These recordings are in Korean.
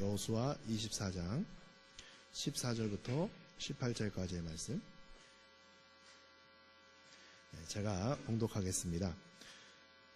여호수아 24장 14절부터 18절까지의 말씀 제가 봉독하겠습니다.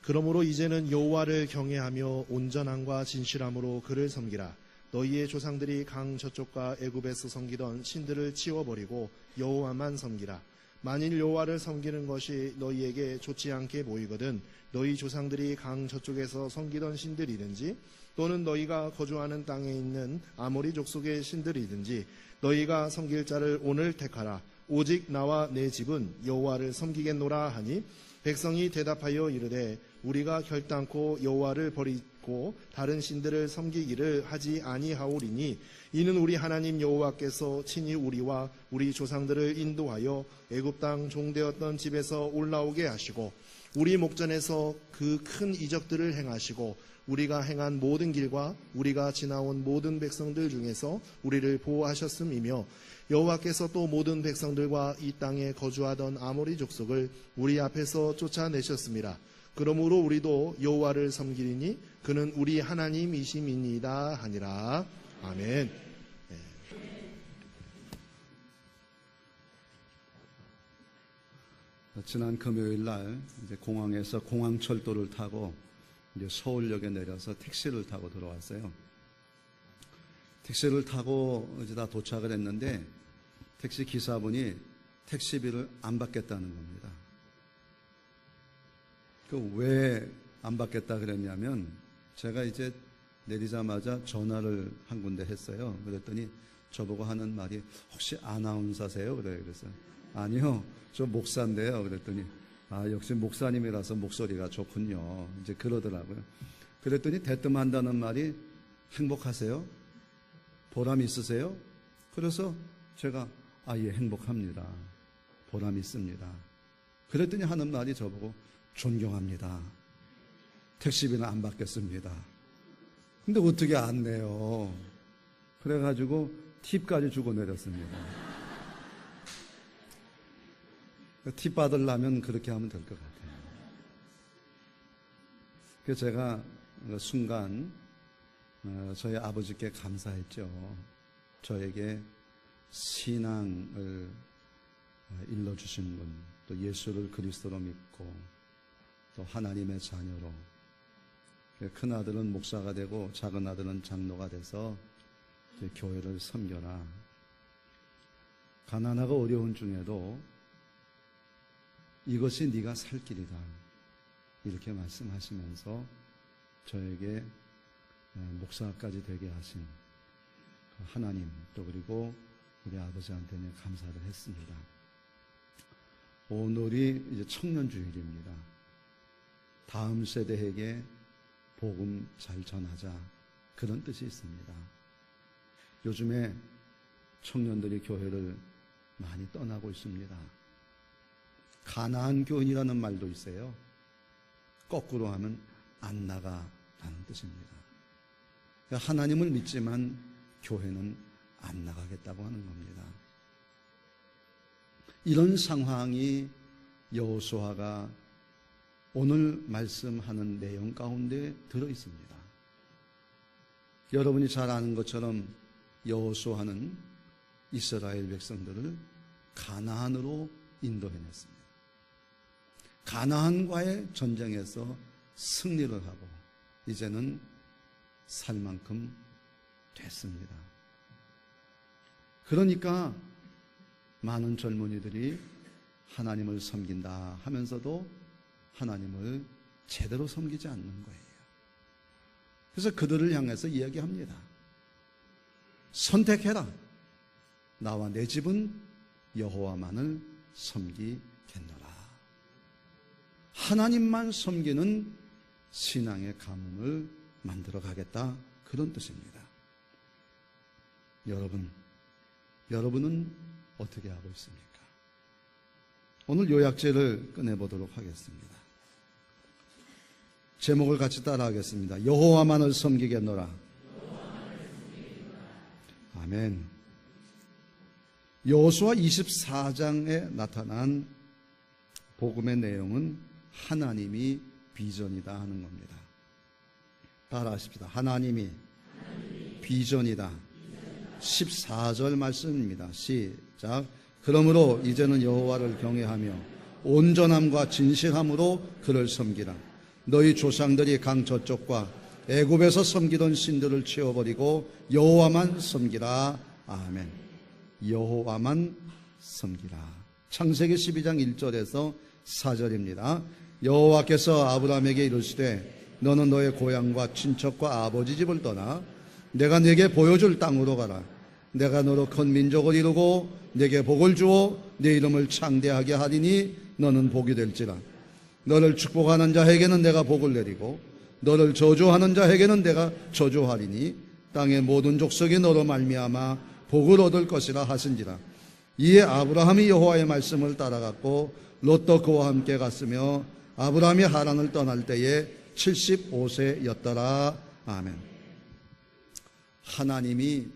그러므로 이제는 여호와를 경외하며 온전함과 진실함으로 그를 섬기라. 너희의 조상들이 강 저쪽과 애굽에서 섬기던 신들을 치워버리고 여호와만 섬기라. 만일 여호와를 섬기는 것이 너희에게 좋지 않게 보이거든 너희 조상들이 강 저쪽에서 섬기던 신들이든지 또는 너희가 거주하는 땅에 있는 아모리 족속의 신들이든지 너희가 섬길 자를 오늘 택하라. 오직 나와 내 집은 여호와를 섬기겠노라 하니 백성이 대답하여 이르되 우리가 결단코 여호와를 버리고 다른 신들을 섬기기를 하지 아니하오리니 이는 우리 하나님 여호와께서 친히 우리와 우리 조상들을 인도하여 애굽 땅 종되었던 집에서 올라오게 하시고 우리 목전에서 그 큰 이적들을 행하시고 우리가 행한 모든 길과 우리가 지나온 모든 백성들 중에서 우리를 보호하셨음이며 여호와께서 또 모든 백성들과 이 땅에 거주하던 아모리 족속을 우리 앞에서 쫓아내셨습니다. 그러므로 우리도 여호와를 섬기리니 그는 우리 하나님이심이니이다 하니라. 아멘. 지난 금요일 날 이제 공항에서 공항철도를 타고 이제 서울역에 내려서 택시를 타고 들어왔어요. 택시를 타고 이제 다 도착을 했는데 택시 기사분이 택시비를 안 받겠다는 겁니다. 왜 안 받겠다 그랬냐면 제가 이제 내리자마자 전화를 한 군데 했어요. 그랬더니 저보고 하는 말이 혹시 아나운서세요? 그래요. 그래서 아니요, 저 목사인데요. 그랬더니 역시 목사님이라서 목소리가 좋군요. 이제 그러더라고요. 그랬더니 대뜸 한다는 말이 행복하세요? 보람 있으세요? 그래서 제가 예, 행복합니다. 보람 있습니다. 그랬더니 하는 말이 저보고 존경합니다. 택시비는 안 받겠습니다. 근데 어떻게 안 내요? 그래가지고 팁까지 주고 내렸습니다. 팁 받으려면 그렇게 하면 될 것 같아요. 그래서 제가 순간 저희 아버지께 감사했죠. 저에게 신앙을 일러주신 분, 또 예수를 그리스도로 믿고 또 하나님의 자녀로 큰 아들은 목사가 되고 작은 아들은 장로가 돼서 교회를 섬겨라. 가난하고 어려운 중에도 이것이 네가 살 길이다. 이렇게 말씀하시면서 저에게 목사까지 되게 하신 하나님 또 그리고 우리 아버지한테는 감사를 했습니다. 오늘이 이제 청년주일입니다. 다음 세대에게 복음 잘 전하자 그런 뜻이 있습니다. 요즘에 청년들이 교회를 많이 떠나고 있습니다. 가나안 교인이라는 말도 있어요. 거꾸로 하면 안 나가라는 뜻입니다. 하나님을 믿지만 교회는 안 나가겠다고 하는 겁니다. 이런 상황이 여호수아가 오늘 말씀하는 내용 가운데 들어 있습니다. 여러분이 잘 아는 것처럼 여호수아는 이스라엘 백성들을 가나안으로 인도해냈습니다. 가나안과의 전쟁에서 승리를 하고 이제는 살 만큼 됐습니다. 그러니까 많은 젊은이들이 하나님을 섬긴다 하면서도 하나님을 제대로 섬기지 않는 거예요. 그래서 그들을 향해서 이야기합니다. 선택해라. 나와 내 집은 여호와만을 섬기겠노라. 하나님만 섬기는 신앙의 가문을 만들어 가겠다. 그런 뜻입니다. 여러분은 어떻게 하고 있습니까? 오늘 요약제를 꺼내보도록 하겠습니다. 제목을 같이 따라하겠습니다. 여호와만을 섬기겠노라. 아멘. 여호수아 24장에 나타난 복음의 내용은 하나님이 비전이다 하는 겁니다. 따라하십시다. 하나님이 비전이다. 14절 말씀입니다. 시작. 그러므로 이제는 여호와를 경외하며 온전함과 진실함으로 그를 섬기라. 너희 조상들이 강 저쪽과 애굽에서 섬기던 신들을 치워버리고 여호와만 섬기라. 아멘. 여호와만 섬기라. 창세기 12장 1절에서 4절입니다. 여호와께서 아브라함에게 이르시되 너는 너의 고향과 친척과 아버지 집을 떠나 내가 네게 보여줄 땅으로 가라. 내가 너로 큰 민족을 이루고 네게 복을 주어 네 이름을 창대하게 하리니 너는 복이 될지라. 너를 축복하는 자에게는 내가 복을 내리고 너를 저주하는 자에게는 내가 저주하리니 땅의 모든 족속이 너로 말미암아 복을 얻을 것이라 하신지라. 이에 아브라함이 여호와의 말씀을 따라갔고 롯도 그와 함께 갔으며 아브라함이 하란을 떠날 때에 75세였더라. 아멘. 하나님이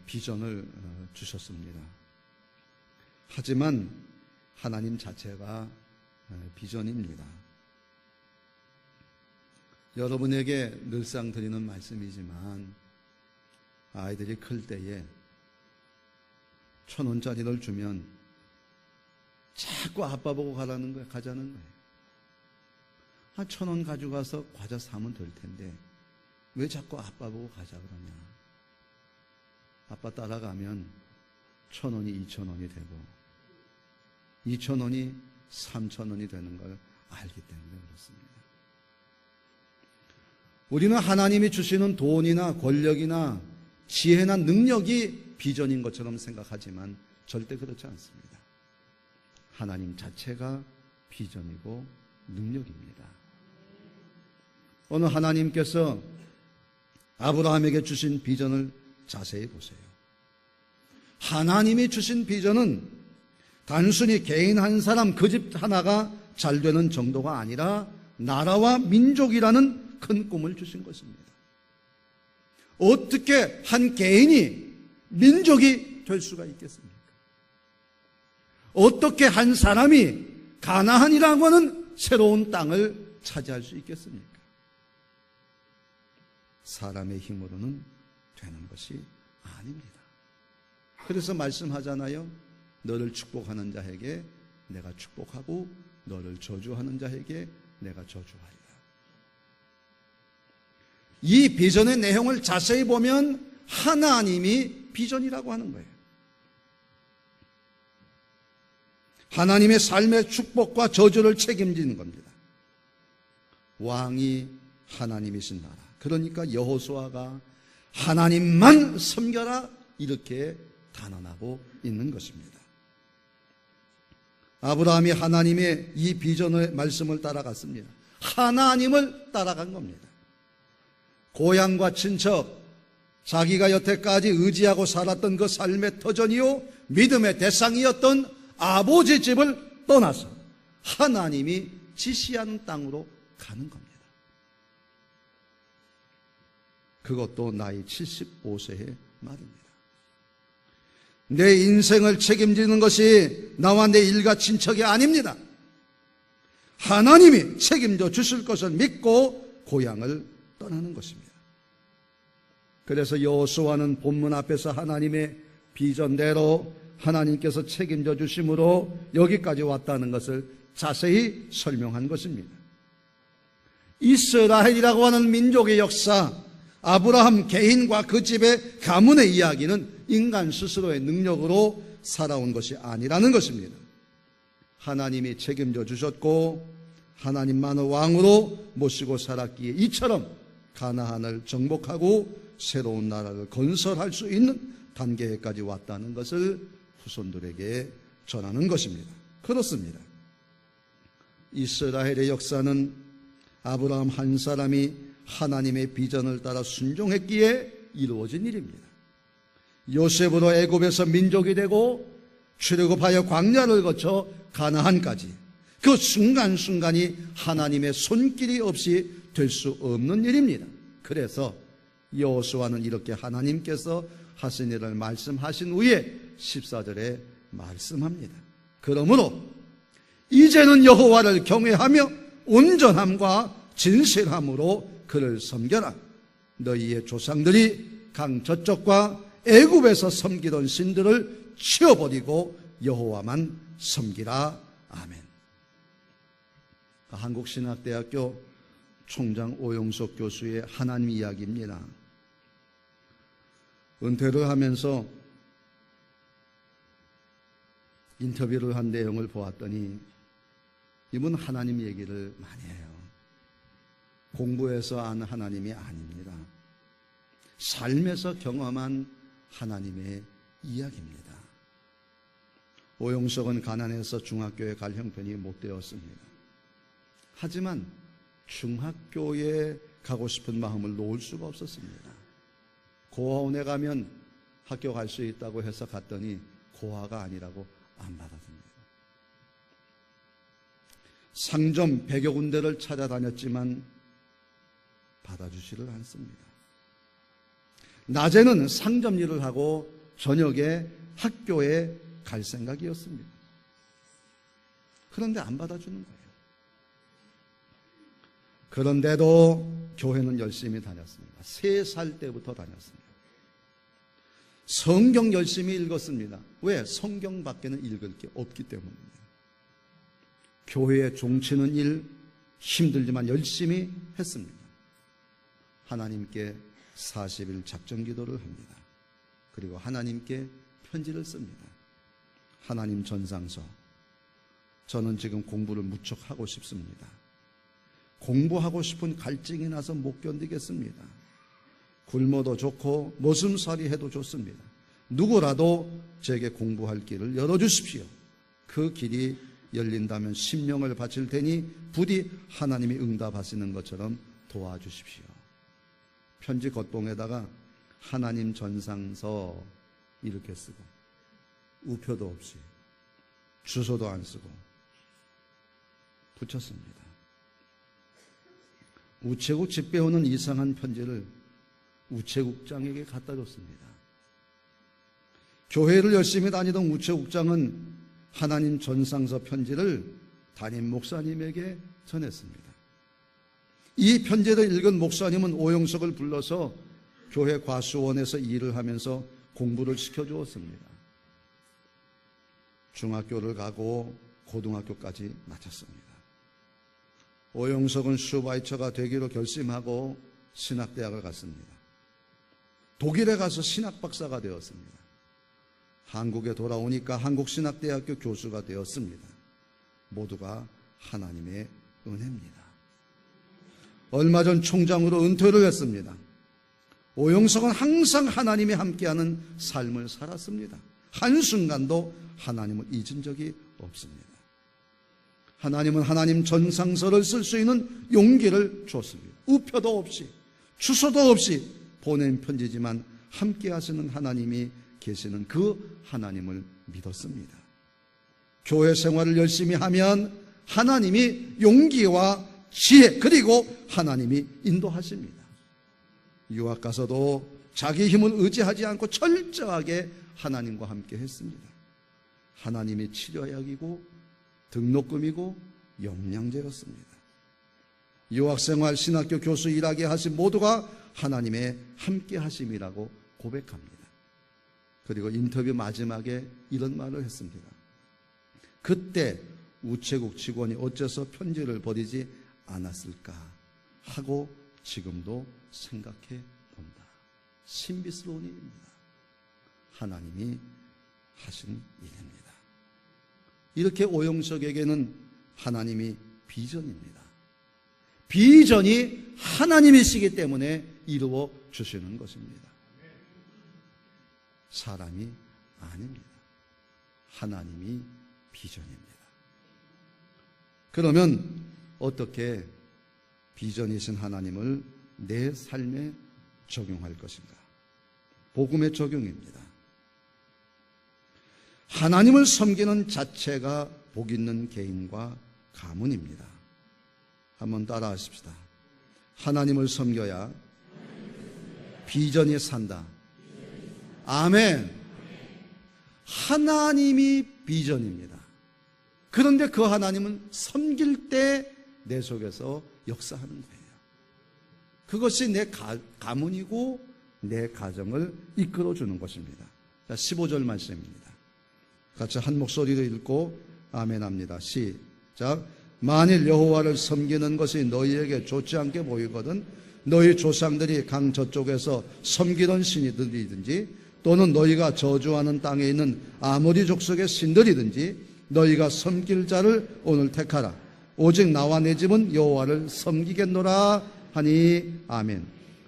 비전을 주셨습니다. 하지만 하나님 자체가 비전입니다. 여러분에게 늘상 드리는 말씀이지만 아이들이 클 때에 1,000원짜리를 주면 자꾸 아빠 보고 가자는 거예요. 1,000원 가져가서 과자 사면 될 텐데 왜 자꾸 아빠 보고 가자 그러냐. 아빠 따라가면 1,000원이 2,000원이 되고 2,000원이 3,000원이 되는 걸 알기 때문에 그렇습니다. 우리는 하나님이 주시는 돈이나 권력이나 지혜나 능력이 비전인 것처럼 생각하지만 절대 그렇지 않습니다. 하나님 자체가 비전이고 능력입니다. 오늘 하나님께서 아브라함에게 주신 비전을 자세히 보세요. 하나님이 주신 비전은 단순히 개인 한 사람 그 집 하나가 잘 되는 정도가 아니라 나라와 민족이라는 큰 꿈을 주신 것입니다. 어떻게 한 개인이 민족이 될 수가 있겠습니까? 어떻게 한 사람이 가나안이라고 하는 새로운 땅을 차지할 수 있겠습니까? 사람의 힘으로는 되는 것이 아닙니다. 그래서 말씀하잖아요. 너를 축복하는 자에게 내가 축복하고 너를 저주하는 자에게 내가 저주하리라. 이 비전의 내용을 자세히 보면 하나님이 비전이라고 하는 거예요. 하나님의 삶의 축복과 저주를 책임지는 겁니다. 왕이 하나님이신 나라. 그러니까 여호수아가 하나님만 섬겨라 이렇게 단언하고 있는 것입니다. 아브라함이 하나님의 이 비전의 말씀을 따라갔습니다. 하나님을 따라간 겁니다. 고향과 친척, 자기가 여태까지 의지하고 살았던 그 삶의 터전이요 믿음의 대상이었던 아버지 집을 떠나서 하나님이 지시하는 땅으로 가는 겁니다. 그것도 나이 75세의 말입니다. 내 인생을 책임지는 것이 나와 내 일가 친척이 아닙니다. 하나님이 책임져 주실 것을 믿고 고향을 떠나는 것입니다. 그래서 여호수아는 본문 앞에서 하나님의 비전대로 하나님께서 책임져 주심으로 여기까지 왔다는 것을 자세히 설명한 것입니다. 이스라엘이라고 하는 민족의 역사, 아브라함 개인과 그 집의 가문의 이야기는 인간 스스로의 능력으로 살아온 것이 아니라는 것입니다. 하나님이 책임져 주셨고 하나님만을 왕으로 모시고 살았기에 이처럼 가나안을 정복하고 새로운 나라를 건설할 수 있는 단계까지 왔다는 것을 후손들에게 전하는 것입니다. 그렇습니다. 이스라엘의 역사는 아브라함 한 사람이 하나님의 비전을 따라 순종했기에 이루어진 일입니다. 요셉으로 애굽에서 민족이 되고 출애굽하여 광야를 거쳐 가나안까지 그 순간순간이 하나님의 손길이 없이 될 수 없는 일입니다. 그래서 여호수아는 이렇게 하나님께서 하신 일을 말씀하신 후에 14절에 말씀합니다. 그러므로 이제는 여호와를 경외하며 온전함과 진실함으로 그를 섬겨라. 너희의 조상들이 강 저쪽과 애굽에서 섬기던 신들을 치워버리고 여호와만 섬기라. 아멘. 한국신학대학교 총장 오용석 교수의 하나님 이야기입니다. 은퇴를 하면서 인터뷰를 한 내용을 보았더니 이분 하나님 얘기를 많이 해요. 공부해서 안 하나님이 아닙니다. 삶에서 경험한 하나님의 이야기입니다. 오용석은 가난해서 중학교에 갈 형편이 못 되었습니다. 하지만 중학교에 가고 싶은 마음을 놓을 수가 없었습니다. 고아원에 가면 학교 갈 수 있다고 해서 갔더니 고아가 아니라고 안 받아줍니다. 상점 100여 군데를 찾아다녔지만 받아주지를 않습니다. 낮에는 상점 일을 하고 저녁에 학교에 갈 생각이었습니다. 그런데 안 받아주는 거예요. 그런데도 교회는 열심히 다녔습니다. 3살 때부터 다녔습니다. 성경 열심히 읽었습니다. 왜? 성경밖에는 읽을 게 없기 때문입니다. 교회에 종치는 일 힘들지만 열심히 했습니다. 하나님께 40일 작정 기도를 합니다. 그리고 하나님께 편지를 씁니다. 하나님 전상서, 저는 지금 공부를 무척 하고 싶습니다. 공부하고 싶은 갈증이 나서 못 견디겠습니다. 굶어도 좋고 머슴살이 해도 좋습니다. 누구라도 제게 공부할 길을 열어주십시오. 그 길이 열린다면 신명을 바칠 테니 부디 하나님이 응답하시는 것처럼 도와주십시오. 편지 겉봉에다가 하나님 전상서 이렇게 쓰고 우표도 없이 주소도 안 쓰고 붙였습니다. 우체국 집배우는 이상한 편지를 우체국장에게 갖다 줬습니다. 교회를 열심히 다니던 우체국장은 하나님 전상서 편지를 담임 목사님에게 전했습니다. 이 편지를 읽은 목사님은 오용석을 불러서 교회 과수원에서 일을 하면서 공부를 시켜주었습니다. 중학교를 가고 고등학교까지 마쳤습니다. 오용석은 슈바이처가 되기로 결심하고 신학대학을 갔습니다. 독일에 가서 신학박사가 되었습니다. 한국에 돌아오니까 한국신학대학교 교수가 되었습니다. 모두가 하나님의 은혜입니다. 얼마 전 총장으로 은퇴를 했습니다. 오용석은 항상 하나님이 함께하는 삶을 살았습니다. 한순간도 하나님을 잊은 적이 없습니다. 하나님은 하나님 전상서를 쓸 수 있는 용기를 줬습니다. 우표도 없이 주소도 없이 보낸 편지지만 함께 하시는 하나님이 계시는 그 하나님을 믿었습니다. 교회 생활을 열심히 하면 하나님이 용기와 지혜 그리고 하나님이 인도하십니다. 유학 가서도 자기 힘을 의지하지 않고 철저하게 하나님과 함께 했습니다. 하나님이 치료약이고 등록금이고 영양제였습니다. 유학생활 신학교 교수 일하게 하신 모두가 하나님의 함께 하심이라고 고백합니다. 그리고 인터뷰 마지막에 이런 말을 했습니다. 그때 우체국 직원이 어째서 편지를 버리지 않았을까 하고 지금도 생각해 본다. 신비스러운 일입니다. 하나님이 하신 일입니다. 이렇게 오용석에게는 하나님이 비전입니다. 비전이 하나님이시기 때문에 이루어 주시는 것입니다. 사람이 아닙니다. 하나님이 비전입니다. 그러면 어떻게 비전이신 하나님을 내 삶에 적용할 것인가? 복음의 적용입니다. 하나님을 섬기는 자체가 복 있는 개인과 가문입니다. 한번 따라 하십시다. 하나님을 섬겨야 비전이 산다. 아멘. 하나님이 비전입니다. 그런데 그 하나님은 섬길 때 내 속에서 역사하는 거예요. 그것이 내 가문이고 내 가정을 이끌어 주는 것입니다. 자, 15절 말씀입니다. 같이 한 목소리로 읽고 아멘합니다. 시작. 만일 여호와를 섬기는 것이 너희에게 좋지 않게 보이거든 너희 조상들이 강 저쪽에서 섬기던 신이들이든지 또는 너희가 저주하는 땅에 있는 아모리 족속의 신들이든지 너희가 섬길 자를 오늘 택하라. 오직 나와 내 집은 여호와를 섬기겠노라 하니 아멘.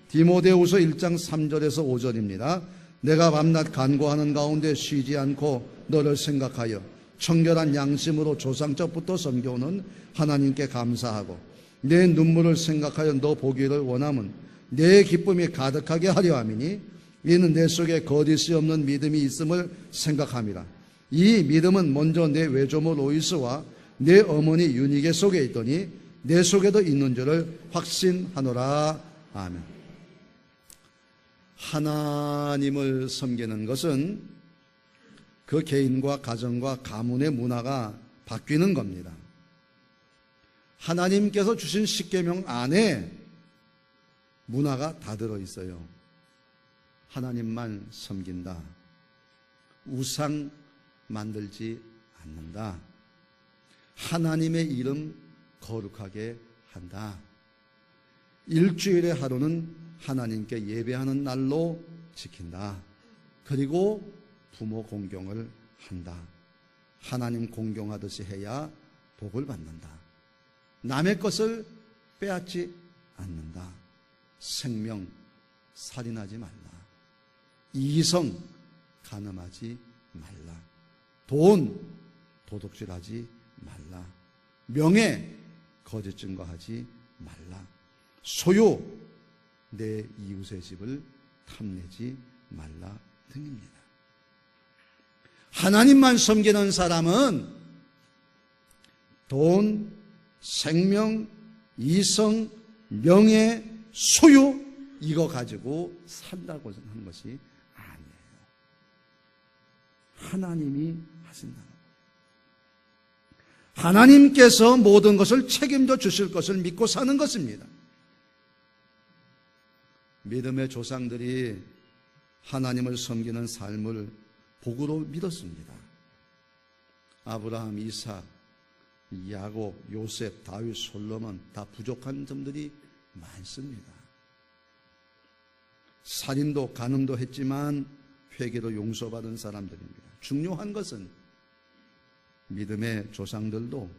디모데후서 1장 3절에서 5절입니다. 내가 밤낮 간구하는 가운데 쉬지 않고 너를 생각하여 청결한 양심으로 조상적부터 섬겨오는 하나님께 감사하고 내 눈물을 생각하여 너 보기를 원함은 내 기쁨이 가득하게 하려 함이니 이는 내 속에 거짓이 없는 믿음이 있음을 생각함이라. 이 믿음은 먼저 내 외조모 로이스와 내 어머니 유니게 속에 있더니 내 속에도 있는 줄을 확신하노라. 아멘. 하나님을 섬기는 것은 그 개인과 가정과 가문의 문화가 바뀌는 겁니다. 하나님께서 주신 십계명 안에 문화가 다 들어있어요. 하나님만 섬긴다. 우상 만들지 않는다. 하나님의 이름 거룩하게 한다. 일주일의 하루는 하나님께 예배하는 날로 지킨다. 그리고 부모 공경을 한다. 하나님 공경하듯이 해야 복을 받는다. 남의 것을 빼앗지 않는다. 생명 살인하지 말라. 이성 간음하지 말라. 돈 도둑질하지 말라. 명예 거짓 증거하지 말라. 소유 내 이웃의 집을 탐내지 말라 등입니다. 하나님만 섬기는 사람은 돈, 생명, 이성, 명예, 소유 이거 가지고 산다고 하는 것이 아니에요. 하나님이 하신다는 거예요. 하나님께서 모든 것을 책임져 주실 것을 믿고 사는 것입니다. 믿음의 조상들이 하나님을 섬기는 삶을 복으로 믿었습니다. 아브라함, 이삭, 야곱, 요셉, 다윗, 솔로몬 다 부족한 점들이 많습니다. 살인도 간음도 했지만 회개로 용서받은 사람들입니다. 중요한 것은 믿음의 조상들도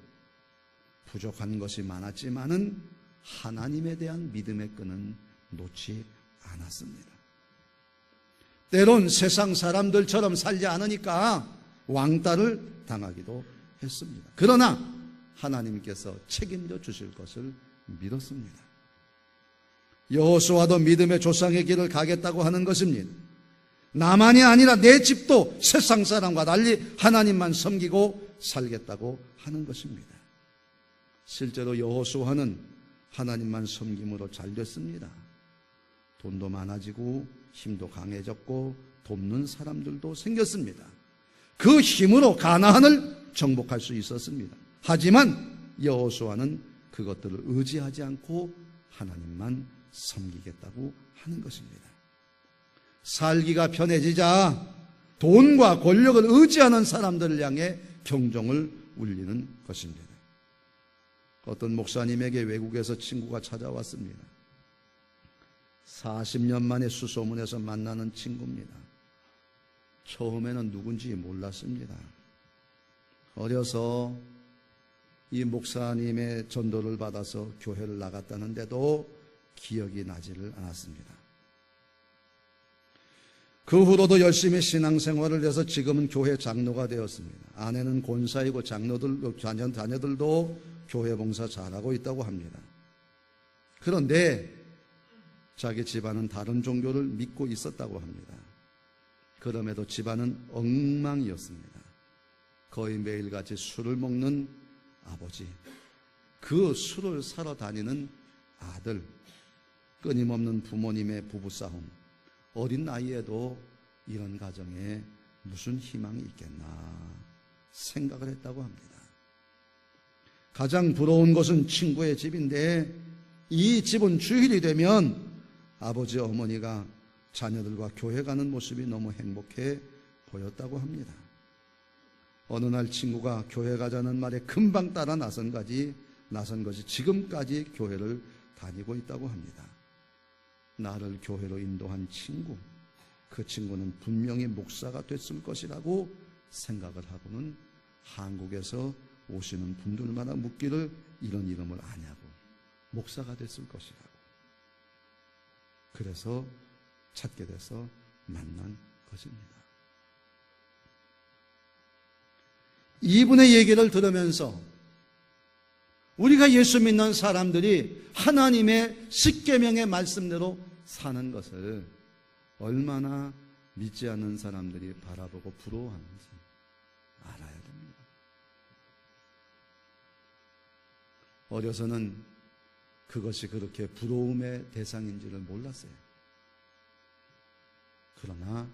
부족한 것이 많았지만은 하나님에 대한 믿음의 끈은 놓지 않았습니다. 때론 세상 사람들처럼 살지 않으니까 왕따를 당하기도 했습니다. 그러나 하나님께서 책임져 주실 것을 믿었습니다. 여호수아도 믿음의 조상의 길을 가겠다고 하는 것입니다. 나만이 아니라 내 집도 세상 사람과 달리 하나님만 섬기고 살겠다고 하는 것입니다. 실제로 여호수아는 하나님만 섬김으로 잘 됐습니다. 돈도 많아지고 힘도 강해졌고 돕는 사람들도 생겼습니다. 그 힘으로 가나안을 정복할 수 있었습니다. 하지만 여호수아는 그것들을 의지하지 않고 하나님만 섬기겠다고 하는 것입니다. 살기가 편해지자 돈과 권력을 의지하는 사람들을 향해 경종을 울리는 것입니다. 어떤 목사님에게 외국에서 친구가 찾아왔습니다. 40년 만에 수소문에서 만나는 친구입니다. 처음에는 누군지 몰랐습니다. 어려서 이 목사님의 전도를 받아서 교회를 나갔다는데도 기억이 나지를 않았습니다. 그 후로도 열심히 신앙생활을 해서 지금은 교회 장로가 되었습니다. 아내는 권사이고 자녀들도 교회 봉사 잘하고 있다고 합니다. 그런데 자기 집안은 다른 종교를 믿고 있었다고 합니다. 그럼에도 집안은 엉망이었습니다. 거의 매일같이 술을 먹는 아버지, 그 술을 사러 다니는 아들, 끊임없는 부모님의 부부싸움, 어린 나이에도 이런 가정에 무슨 희망이 있겠나 생각을 했다고 합니다. 가장 부러운 것은 친구의 집인데 이 집은 주일이 되면 아버지 어머니가 자녀들과 교회 가는 모습이 너무 행복해 보였다고 합니다. 어느 날 친구가 교회 가자는 말에 금방 따라 나선 것이 지금까지 교회를 다니고 있다고 합니다. 나를 교회로 인도한 친구, 그 친구는 분명히 목사가 됐을 것이라고 생각을 하고는 한국에서 오시는 분들마다 묻기를 이런 이름을 아냐고, 목사가 됐을 것이라고. 그래서 찾게 돼서 만난 것입니다. 이분의 얘기를 들으면서 우리가 예수 믿는 사람들이 하나님의 십계명의 말씀대로 사는 것을 얼마나 믿지 않는 사람들이 바라보고 부러워하는지 알아야 됩니다. 어려서는 그것이 그렇게 부러움의 대상인지를 몰랐어요. 그러나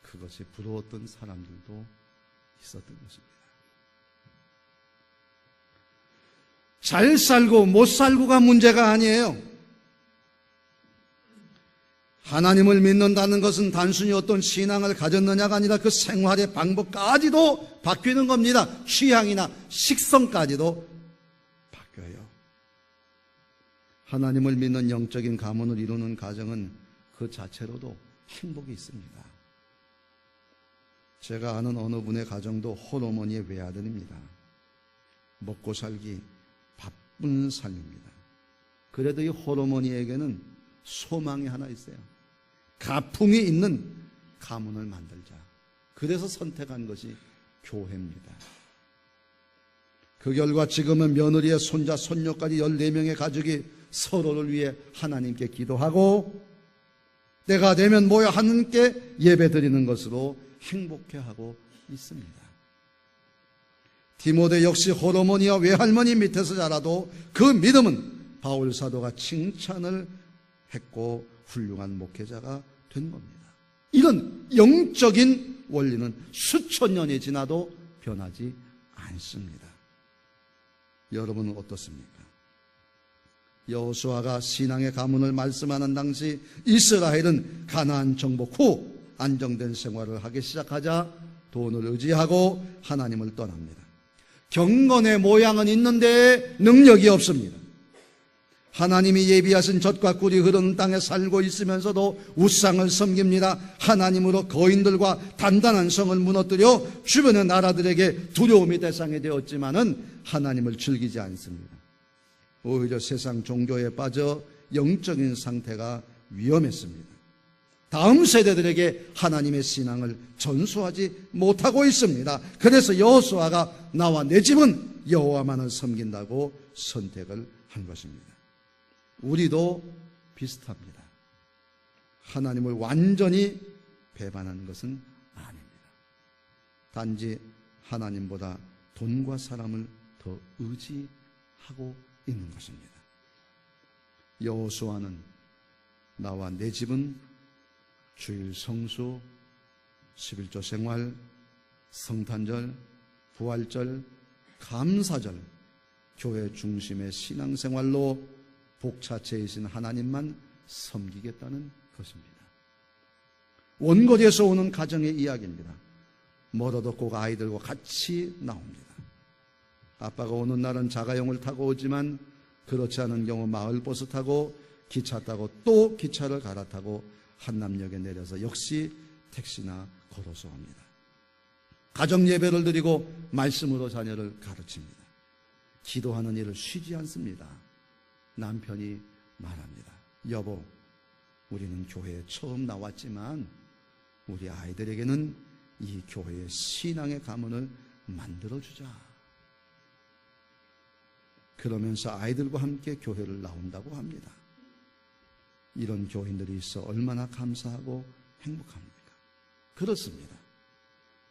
그것이 부러웠던 사람들도 있었던 것입니다. 잘 살고 못 살고가 문제가 아니에요. 하나님을 믿는다는 것은 단순히 어떤 신앙을 가졌느냐가 아니라 그 생활의 방법까지도 바뀌는 겁니다. 취향이나 식성까지도 바뀌어요. 하나님을 믿는 영적인 가문을 이루는 가정은 그 자체로도 행복이 있습니다. 제가 아는 어느 분의 가정도 홀어머니의 외아들입니다. 먹고 살기 바쁜 삶입니다. 그래도 이 홀어머니에게는 소망이 하나 있어요. 가풍이 있는 가문을 만들자. 그래서 선택한 것이 교회입니다. 그 결과 지금은 며느리의 손자, 손녀까지 14명의 가족이 서로를 위해 하나님께 기도하고 때가 되면 모여 하나님께 예배 드리는 것으로 행복해하고 있습니다. 디모데 역시 홀어머니와 외할머니 밑에서 자라도 그 믿음은 바울 사도가 칭찬을 했고 훌륭한 목회자가 된 겁니다. 이런 영적인 원리는 수천 년이 지나도 변하지 않습니다. 여러분은 어떻습니까? 여호수아가 신앙의 가문을 말씀하는 당시 이스라엘은 가나안 정복 후 안정된 생활을 하기 시작하자 돈을 의지하고 하나님을 떠납니다. 경건의 모양은 있는데 능력이 없습니다. 하나님이 예비하신 젖과 꿀이 흐르는 땅에 살고 있으면서도 우상을 섬깁니다. 하나님으로 거인들과 단단한 성을 무너뜨려 주변의 나라들에게 두려움이 대상이 되었지만은 하나님을 즐기지 않습니다. 오히려 세상 종교에 빠져 영적인 상태가 위험했습니다. 다음 세대들에게 하나님의 신앙을 전수하지 못하고 있습니다. 그래서 여호수아가 나와 내 집은 여호와만을 섬긴다고 선택을 한 것입니다. 우리도 비슷합니다. 하나님을 완전히 배반하는 것은 아닙니다. 단지 하나님보다 돈과 사람을 더 의지하고 있는 것입니다. 여호수아는 나와 내 집은 주일 성수, 11조 생활, 성탄절, 부활절, 감사절, 교회 중심의 신앙생활로 복차체이신 하나님만 섬기겠다는 것입니다. 원거리에서 오는 가정의 이야기입니다. 멀어도 꼭 아이들과 같이 나옵니다. 아빠가 오는 날은 자가용을 타고 오지만 그렇지 않은 경우 마을버스 타고 기차 타고 또 기차를 갈아타고 한남역에 내려서 역시 택시나 걸어서 옵니다. 가정 예배를 드리고 말씀으로 자녀를 가르칩니다. 기도하는 일을 쉬지 않습니다. 남편이 말합니다. 여보, 우리는 교회에 처음 나왔지만 우리 아이들에게는 이 교회의 신앙의 가문을 만들어주자. 그러면서 아이들과 함께 교회를 나온다고 합니다. 이런 교인들이 있어 얼마나 감사하고 행복합니까? 그렇습니다.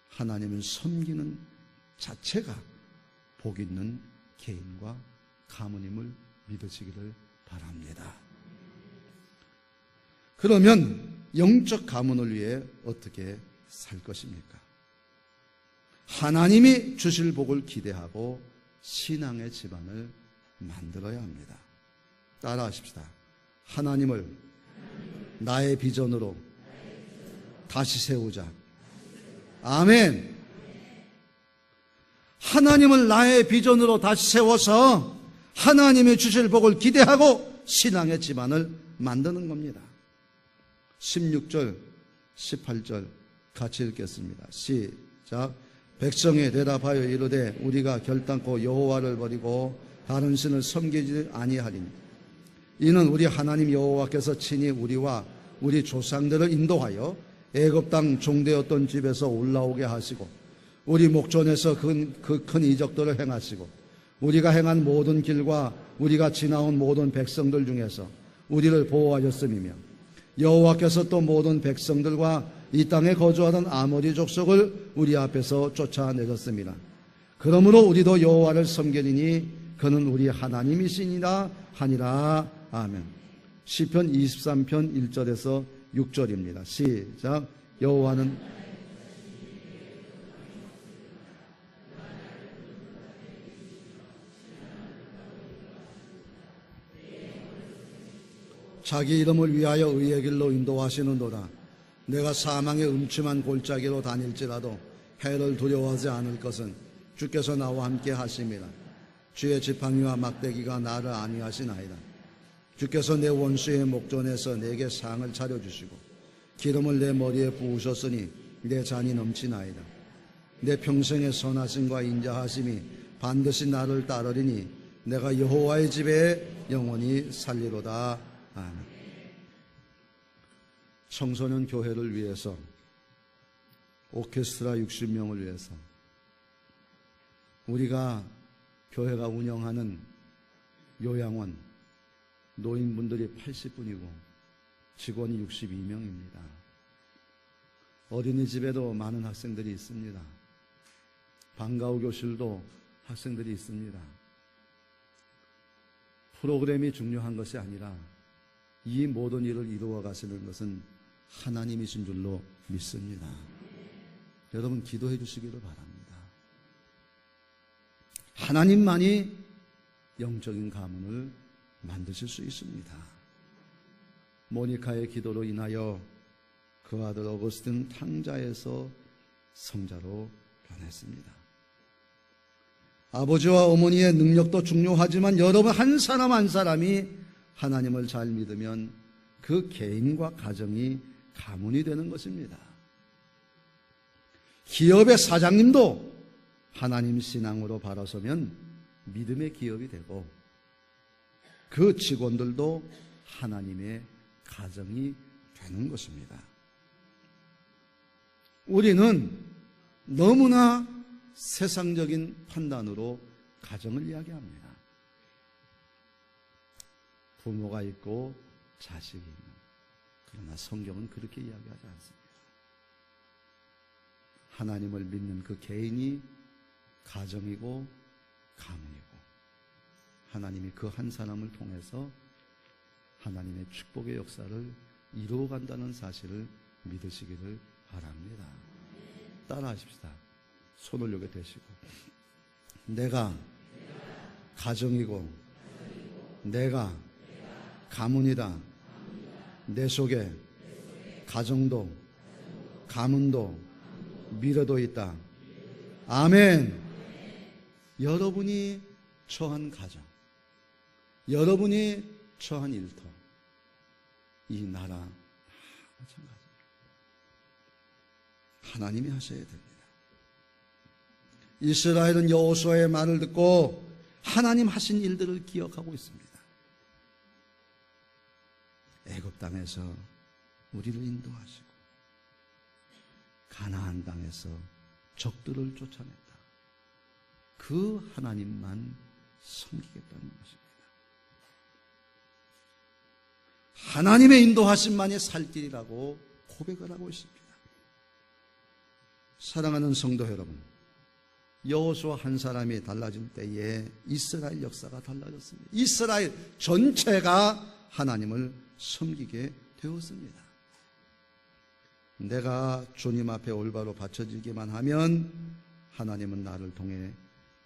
하나님을 섬기는 자체가 복 있는 개인과 가문임을 믿으시기를 바랍니다. 그러면 영적 가문을 위해 어떻게 살 것입니까? 하나님이 주실 복을 기대하고 신앙의 집안을 만들어야 합니다. 따라하십시다. 하나님을 나의 비전으로 다시 세우자. 아멘. 하나님을 나의 비전으로 다시 세워서 하나님이 주실 복을 기대하고 신앙의 집안을 만드는 겁니다. 16절, 18절 같이 읽겠습니다. 시작. 백성이 대답하여 이르되 우리가 결단코 여호와를 버리고 다른 신을 섬기지 아니하리니 이는 우리 하나님 여호와께서 친히 우리와 우리 조상들을 인도하여 애굽 땅 종되었던 집에서 올라오게 하시고 우리 목전에서 그 큰 이적들을 행하시고 우리가 행한 모든 길과 우리가 지나온 모든 백성들 중에서 우리를 보호하셨음이며 여호와께서 또 모든 백성들과 이 땅에 거주하던 아모리 족속을 우리 앞에서 쫓아내셨습니다. 그러므로 우리도 여호와를 섬기리니 그는 우리 하나님이시니라 하니라. 아멘. 시편 23편 1절에서 6절입니다. 시작. 여호와는 자기 이름을 위하여 의의 길로 인도하시는도다. 내가 사망의 음침한 골짜기로 다닐지라도 해를 두려워하지 않을 것은 주께서 나와 함께 하심이라. 주의 지팡이와 막대기가 나를 안위하시나이다. 주께서 내 원수의 목전에서 내게 상을 차려주시고 기름을 내 머리에 부으셨으니 내 잔이 넘치나이다. 내 평생의 선하심과 인자하심이 반드시 나를 따르리니 내가 여호와의 집에 영원히 살리로다. 아멘. 청소년 교회를 위해서, 오케스트라 60명을 위해서, 우리가 교회가 운영하는 요양원 노인분들이 80분이고 직원이 62명입니다. 어린이집에도 많은 학생들이 있습니다. 방과후 교실도 학생들이 있습니다. 프로그램이 중요한 것이 아니라 이 모든 일을 이루어 가시는 것은 하나님이신 줄로 믿습니다. 여러분 기도해 주시기를 바랍니다. 하나님만이 영적인 가문을 만드실 수 있습니다. 모니카의 기도로 인하여 그 아들 어거스틴 탕자에서 성자로 변했습니다. 아버지와 어머니의 능력도 중요하지만 여러분 한 사람 한 사람이 하나님을 잘 믿으면 그 개인과 가정이 가문이 되는 것입니다. 기업의 사장님도 하나님 신앙으로 바라서면 믿음의 기업이 되고 그 직원들도 하나님의 가정이 되는 것입니다. 우리는 너무나 세상적인 판단으로 가정을 이야기합니다. 부모가 있고 자식이 있는. 그러나 성경은 그렇게 이야기하지 않습니다. 하나님을 믿는 그 개인이 가정이고 가문이고 하나님이 그 한 사람을 통해서 하나님의 축복의 역사를 이루어간다는 사실을 믿으시기를 바랍니다. 따라하십시다. 손을 여기 대시고 내가 가정이고 내가 가문이다. 내 속에 가정도 가문도 미래도 있다. 아멘. 여러분이 처한 가정, 여러분이 처한 일터, 이 나라 마찬가지. 하나님이 하셔야 됩니다. 이스라엘은 여호수아의 말을 듣고 하나님 하신 일들을 기억하고 있습니다. 애굽 땅에서 우리를 인도하시고 가나안 땅에서 적들을 쫓아냈다. 그 하나님만 섬기겠다는 것입니다. 하나님의 인도하심만이 살 길이라고 고백을 하고 있습니다. 사랑하는 성도 여러분, 여호수아 한 사람이 달라질 때에 이스라엘 역사가 달라졌습니다. 이스라엘 전체가 하나님을 섬기게 되었습니다. 내가 주님 앞에 올바로 바쳐지기만 하면 하나님은 나를 통해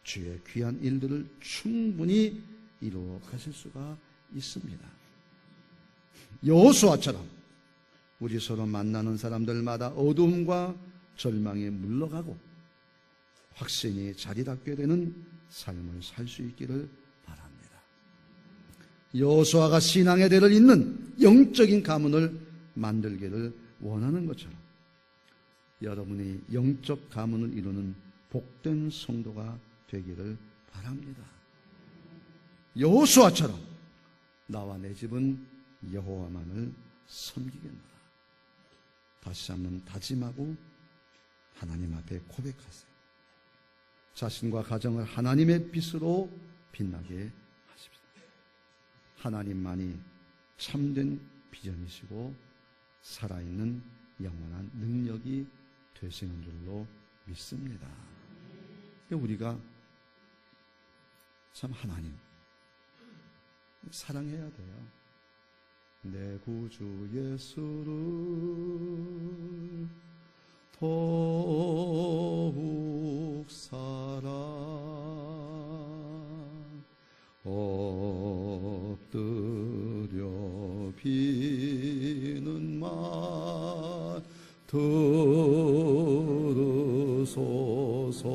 주의 귀한 일들을 충분히 이루어 가실 수가 있습니다. 여호수아처럼 우리 서로 만나는 사람들마다 어둠과 절망에 물러가고 확신이 자리 잡게 되는 삶을 살 수 있기를 바랍니다. 여호수아가 신앙의 대를 잇는 영적인 가문을 만들기를 원하는 것처럼 여러분이 영적 가문을 이루는 복된 성도가 되기를 바랍니다. 여호수아처럼 나와 내 집은 여호와만을 섬기겠노라. 다시 한번 다짐하고 하나님 앞에 고백하세요. 자신과 가정을 하나님의 빛으로 빛나게 하십시오. 하나님만이 참된 비전이시고 살아있는 영원한 능력이 되시는 줄로 믿습니다. 우리가 참 하나님 사랑해야 돼요. 내 구주 예수를 더욱 사랑 엎드려 비는 말 들으소서.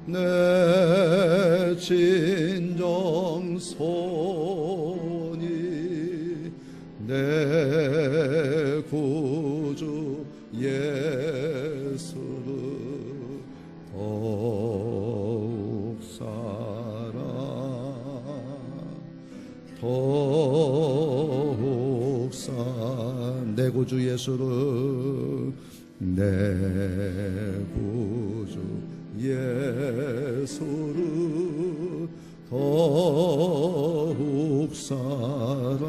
내 진정 손이 내 구주 예수를 더욱 사랑 더욱 내 구주 예수를 내 구주 예수를 더욱 사랑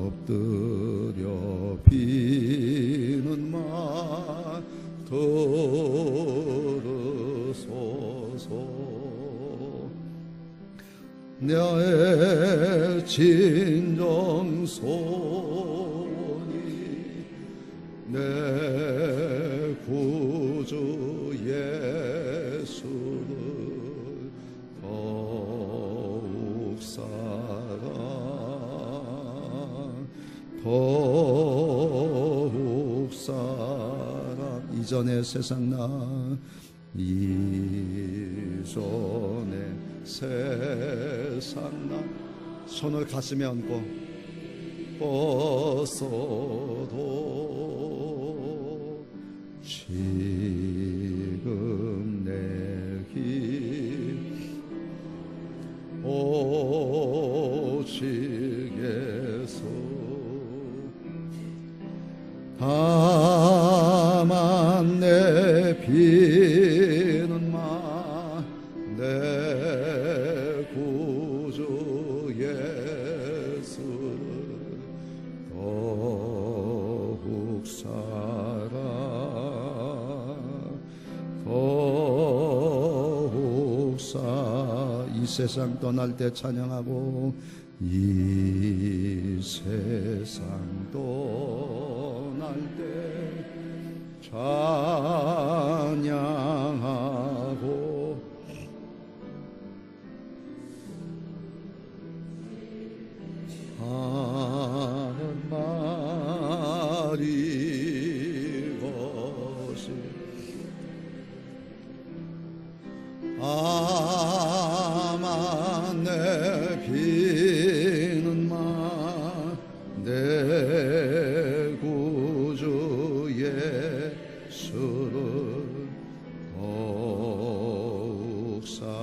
엎드려 비는 말 들으소서. 나의 진정 손이 내 구주 예수를 더욱 사랑 더욱 사랑 이전의 세상 나 이전의 세상 나 손을 가슴에 얹고 벗어도 지금 내 길 오직에서 다만 내 비는 마 내 구주 예수를 더욱 사랑 더욱 이 세상 떠날 때 찬양하고 이 세상 떠날 때 찬양하고 하는 말이 것이 아만 내 비는 마 내 구주 예수를 더욱 사랑